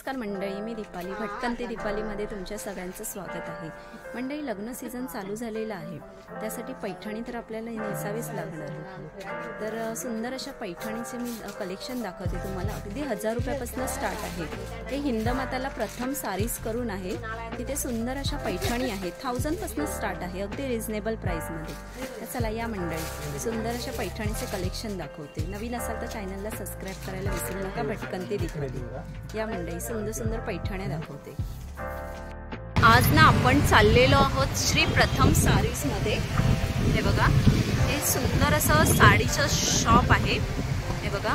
नमस्कार मंडळी, मी दीपाली भटकंती दीपालीमध्ये तुमच्या सगळ्यांचं स्वागत आहे। मंडळी, लग्न सीझन चालू झालेला आहे, त्यासाठी पैठणी तर आपल्याला नेसावीच लागणार आहे। तर सुंदर अशा पैठणीचे मी कलेक्शन दाखवते तुम्हाला। अगदी 1000 रुपयापासून स्टार्ट आहे। हे हिंदमाताला प्रथम सारीज करून आहे, तिथे सुंदर अशा पैठणी आहेत। 1000 पासून स्टार्ट आहे, अगदी रिजनेबल प्राइसमध्ये। तर चला या मंडळी, सुंदर अशा पैठणीचे कलेक्शन दाखवते। नवीन असाल तर चॅनलला सबस्क्राइब करायला विसरू नका। भटकंती दीपाली या मंडळी सुंदर सुंदर पैठण्या दाखवते। आज ना आपण चाललेलो आहोत श्री प्रथम सारीज मध्ये। हे बघा, हे सुंदर असं साडीचं शॉप आहे। हे बघा,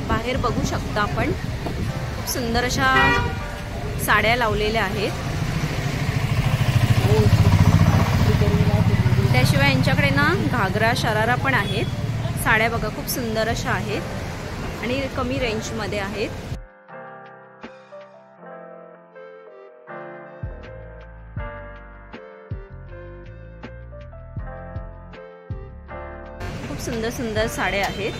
बाहेर बघू शकता आपण, खूप सुंदर अशा साड्या लावलेल्या आहेत। त्याशिवाय यांच्याकडे ना घागरा शरारा पण आहेत। साड्या बघा खूप सुंदर अशा आहेत आणि कमी रेंज मध्ये आहेत। खूप सुंदर सुंदर साड्या आहेत।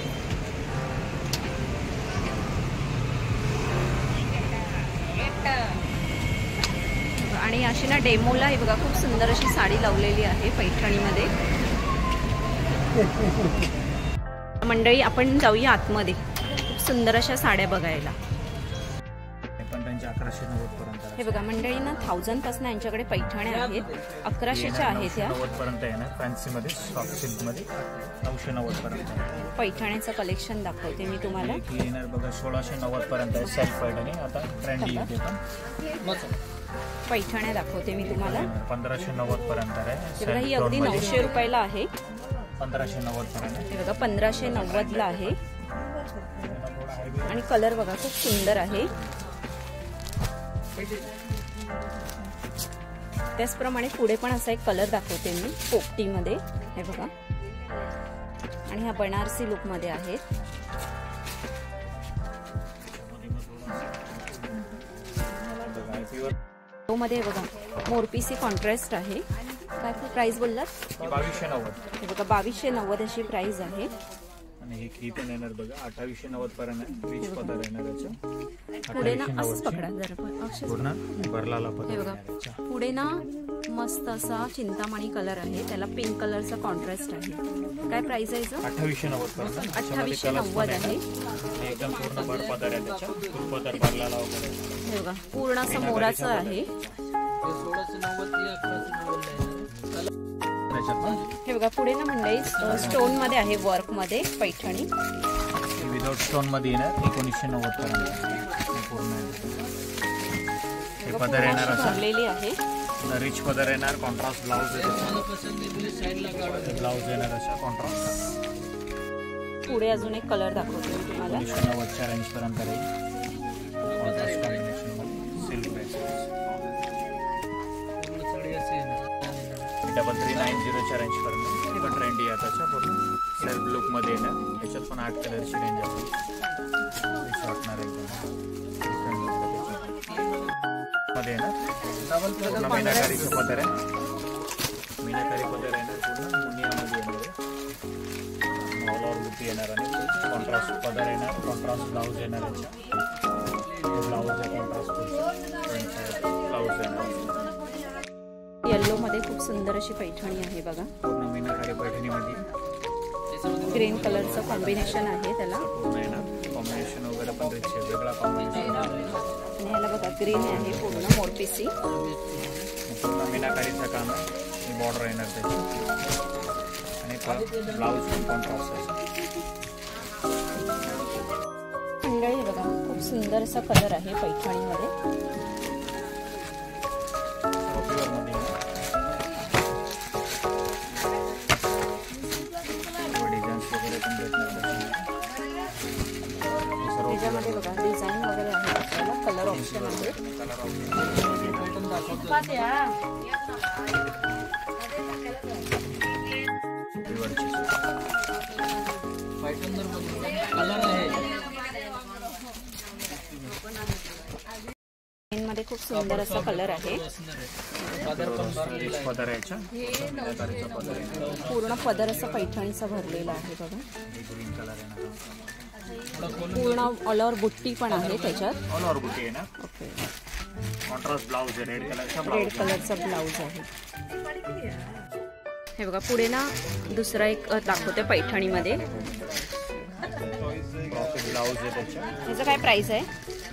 आणि अशी ना डेमोला हे बघा खूप सुंदर अशी साडी लावलेली आहे पैठणीमध्ये। मंडळी, आपण जाऊया आतमध्ये, खूप सुंदर अशा साड्या बघायला। हे बघा मंडळी ना 1000 पासून यांच्याकडे पैठण्या आहेत। 1100च्या आहेत या। 90 पर्यंत आहे ना, फॅन्सी मध्ये, सॉफ्ट सिल्क मध्ये 990 पर्यंत पैठण्याचं कलेक्शन दाखवते मी तुम्हाला। येणार बघा 1690 पर्यंत आहे सेल्फ पैठणी, आता ट्रेंडी आहे पण। पैठण्या दाखवते मी तुम्हाला। 1590 पर्यंत आहे। ही अगदी 900 रुपयाला आहे। 1590 पर्यंत। हे बघा 1590 ला आहे आणि कलर बघा खूप सुंदर आहे। त्याचप्रमाणे पुढे पण असा एक कलर दाखवते मी पोपटी मध्ये। हे बघा, आणि हा बनारसी लुक मध्ये आहे। तो मध्ये बघा मोरपीसी कॉन्ट्रास्ट आहे। काय प्राइस बोललात? 2290। हे बघा 2290 अशी प्राइस आहे। आणि हे की पण येणार बघा 2890 पर्यंत रिच पदर येणार याचा। पुढे ना असंच पकडा जरा पूर्ण भरलाला पदर। हे बघा पुढे ना मस्त असा चिंतामणी कलर आहे, त्याला पिंक कलरचा कॉन्ट्रास्ट आहे। काय प्राइस आहे याचं? 2890 पर्यंत। 2890 आहे। एकदम पूर्ण भर पदर आहे त्याचा, फुल पदर भरलाला वगैरे। हे बघा पूर्ण असं मोराचं आहे। हे बघा पुढे ना मंडळी स्टोन मध्ये आहे, वर्क मध्ये पैठणी विदाउट स्टोन मध्ये येणार 1990 पर्यंत पूर्ण। हे पदर येणार भरलेली आहे, रिच पदर येणार, कॉन्ट्रास्ट ब्लाउज ब्लाउज येणार असा कॉन्ट्रास्ट। पुढे अजून एक कलर दाखवते मी तुम्हाला। 1990च्या रेंज पर्यंत आहे। कॉन्ट्रास्ट कॉम्बिनेशन मध्ये सिल्क बेस। 390च्या रेंज पर्यंत पण ट्रेंडी आहे त्याच्या। पूर्ण सेल्फ लुक मध्ये येणार, त्याच्यात पण 8 कलरची रेंज आहे। वाटणार एकदम मध्ये येणार। मीनाकारीचं पदर आहे, मीनाकारी पदर येणार, पूर्ण मुनियामध्ये येणार। ऑल ओव्हर लुक येणार आणि कॉन्ट्रास्ट पदर येणार, कॉन्ट्रास्ट ब्लाउज येणार याच्या। ब्लाउज आहे कॉन्ट्रास्ट ब्लाउज येणार। येलो मध्ये खूप सुंदर अशी पैठणी आहे बघा, पूर्ण मीनाकारी पैठणीमध्ये। ग्रीन कलरचं कॉम्बिनेशन आहे त्याला। पूर्ण येणार कॉम्बिनेशन वगैरे पण रिच आहे, वेगळा कॉम्बिनेशन। आणि ह्याला बघा ग्रीन आहे पूर्ण मोरपीसी। पूर्ण मीनाकारीचं काम आहे, बॉर्डर येणार त्याची आणि ब्लाउज पण कॉन्ट्रास्ट आहे। मंडळी हे बघा खूप सुंदर असा कलर आहे पैठणीमध्ये। त्याच्यामध्ये बघा डिझाईन वगैरे आहे, आपल्याला कलर ऑप्शन आहे। मध्ये खूप सुंदर असा कलर आहे। पूर्ण पदर असं पैठणीचा भरलेला आहे बघा। पूर्ण ऑल ओव्हर बुट्टी पण आहे त्याच्यात। ऑल ओव्हर बुट्टी आहे ना। ओके, कॉन्ट्रास्ट ब्लाउज आहे, रेड कलरचा ब्लाउज आहे. हे बघा पुढे ना दुसरा एक दाखवते पैठणीमध्ये. ब्लाउज आहे त्याचं काय प्राइस आहे?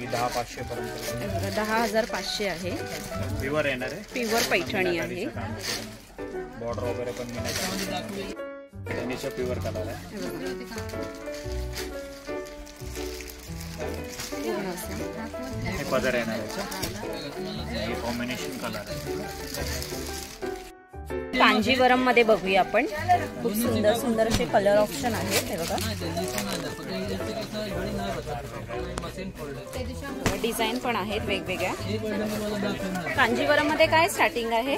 10,500 पर्यंत. 10,500 आहे. प्युअर येणार आहे, प्युअर पैठणी आहे. बॉर्डर वगैरे पण मीनाचा प्युअर कलर आहे. हे पदर येणार आहे, हे कॉम्बिनेशन कलर आहे. कांजीवरम मध्ये बघूया आपण. खूप सुंदर सुंदर असे कलर ऑप्शन आहेत. हे बघा डिझाईन पण आहेत वेगवेगळ्या. कांजीवरम मध्ये काय स्टार्टिंग आहे?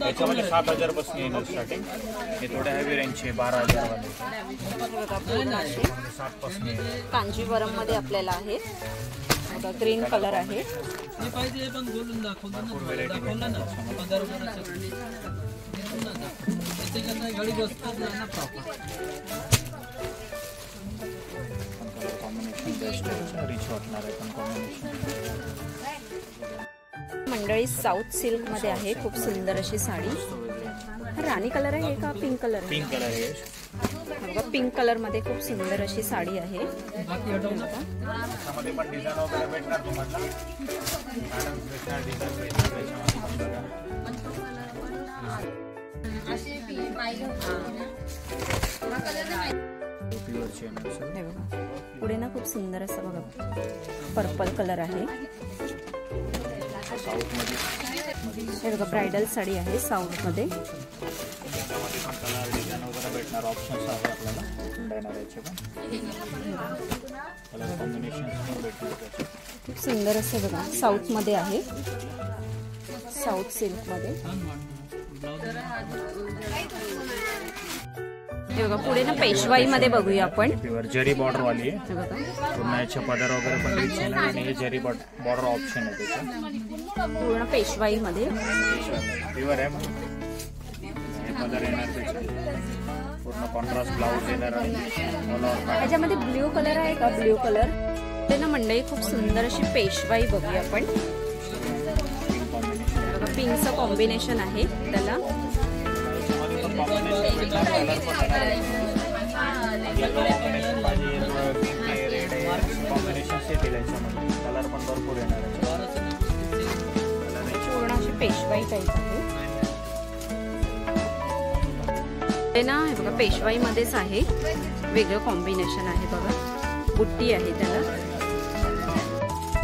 याच्यामध्ये 7,000 पासून येणार स्टार्टिंग. हे थोडे हेवी रेंजचे 12,000 वाले. कांजीवरम मध्ये आपल्याला आहे ग्रीन कलर आहे. मंडळी साऊथ सिल्क मध्ये आहे. खूप सुंदर अशी साडी. राणी कलर आहे का पिंक कलर? पिंक कलर आहे. बघा पिंक कलर मध्ये खूप सुंदर अशी साडी आहे. पुढे ना खूप सुंदर असं बघा पर्पल कलर आहे. हे बघा ब्रायडल साडी आहे साऊथ मध्ये. खूप सुंदर असं बघा साऊथ मध्ये आहे. साऊथ सिल्क मध्ये. हे बघा पुढे ना पेशवाई मध्ये बघूया आपण. जरी बॉर्डर वाली आहे. पूर्ण पदर वगैरे पण आणि हे जरी बॉर्डर ऑप्शन आहे त्याचा. पूर्ण पेशवाई मध्ये प्युअर आहे. पदर येणार पूर्ण कॉन्ट्रास्ट ब्लाउज येणार आहे. त्याच्यामध्ये ब्ल्यू कलर आहे का? ब्ल्यू कलर ते ना मंडळी खूप सुंदर अशी पेशवाई बघूया आपण. पिंकचं कॉम्बिनेशन आहे त्याला. कलर पण भरपूर येणार आहे. पूर्ण अशी पेशवाई टाईप आहे ते ना. हे बघा पेशवाई मध्येच आहे. वेगळं कॉम्बिनेशन आहे बघा. बुट्टी आहे त्याला.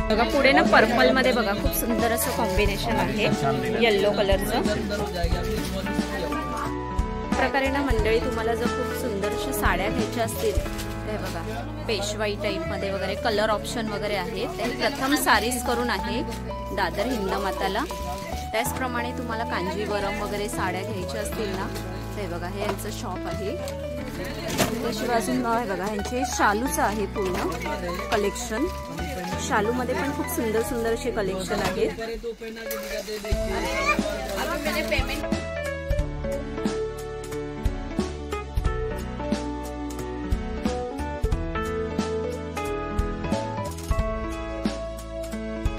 बघा पुढे ना पर्पल मध्ये बघा खूप सुंदर असं कॉम्बिनेशन आहे येल्लो कलरचं. प्रकारे ना मंडळी तुम्हाला जर खूप सुंदर अशा साड्या घ्यायच्या असतील हे बघा पेशवाई टाईप मध्ये वगैरे कलर ऑप्शन वगैरे आहे. ते प्रथम सारीज करून आहे दादर हिंदमाताला. त्याचप्रमाणे तुम्हाला कांजीवरम वगैरे साड्या घ्यायच्या असतील ना ते बघा हे यांचं शॉप आहे. त्याशिवाय अजून हे बघा ह्यांचे शालूचं आहे पूर्ण कलेक्शन. शालू मध्ये पण खूप सुंदर सुंदर असे कलेक्शन आहेत.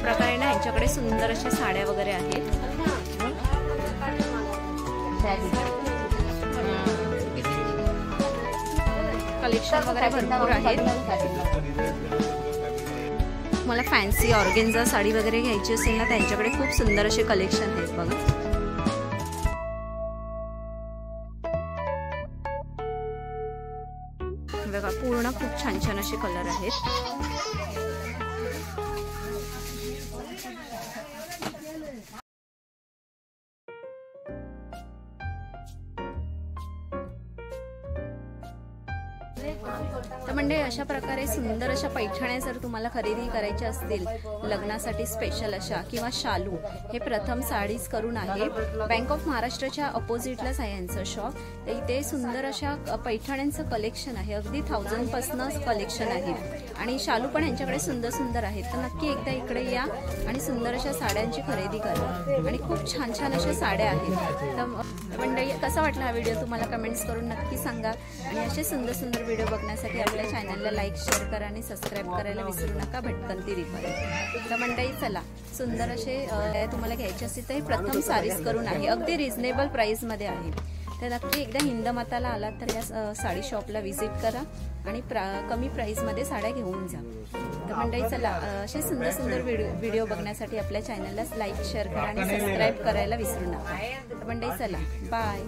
प्रकारे ना यांच्याकडे सुंदर अशा साड्या वगैरे आहेत. कलेक्शन वगैरे भरपूर आहेत. मला फॅन्सी ऑर्गेन्झा साडी वगैरे घ्यायची असेल ना त्यांच्याकडे खूप सुंदर असे कलेक्शन आहेत बघा. बघा पूर्ण खूप छान छान असे कलर आहेत. तर म्हणजे अशा प्रकारे सुंदर अशा पैठण्या जर तुम्हाला खरेदी करायच्या असतील लग्नासाठी स्पेशल अशा किंवा शालू हे प्रथम साडीज करून आहे. बँक ऑफ महाराष्ट्राच्या अपोजिटलाच आहे यांचं शॉप. तर इथे सुंदर अशा पैठण्यांचं कलेक्शन आहे. अगदी 1000 पासूनच कलेक्शन आहे आणि शालू पण यांच्याकडे सुंदर सुंदर आहेत. तर नक्की एकदा इकडे या आणि सुंदर अशा साड्यांची खरेदी करा. आणि खूप छान छान अशा साड्या आहेत. तर मंडळी कसा वाटला हा व्हिडिओ तुम्हाला कमेंट्स करून नक्की सांगा. आणि असे सुंदर सुंदर व्हिडिओ व्हिडिओ बघण्यासाठी आपल्या चॅनलला लाईक शेअर करा आणि सबस्क्राईब करायला विसरू नका. भटकंती दिपाली. तर मंडळी चला, सुंदर असे तुम्हाला घ्यायचे असतील तर हे प्रथम सारीज करून आहे, अगदी रिझनेबल प्राईसमध्ये आहे. तर नक्की एकदा हिंदमाताला आलात तर या साडी शॉपला व्हिजिट करा आणि कमी प्राईसमध्ये साड्या घेऊन जा. तर मंडळी चला, असे सुंदर सुंदर व्हिडिओ बघण्यासाठी आपल्या चॅनलला लाईक शेअर करा आणि सबस्क्राईब करायला विसरू नका. तर मंडळी चला, बाय.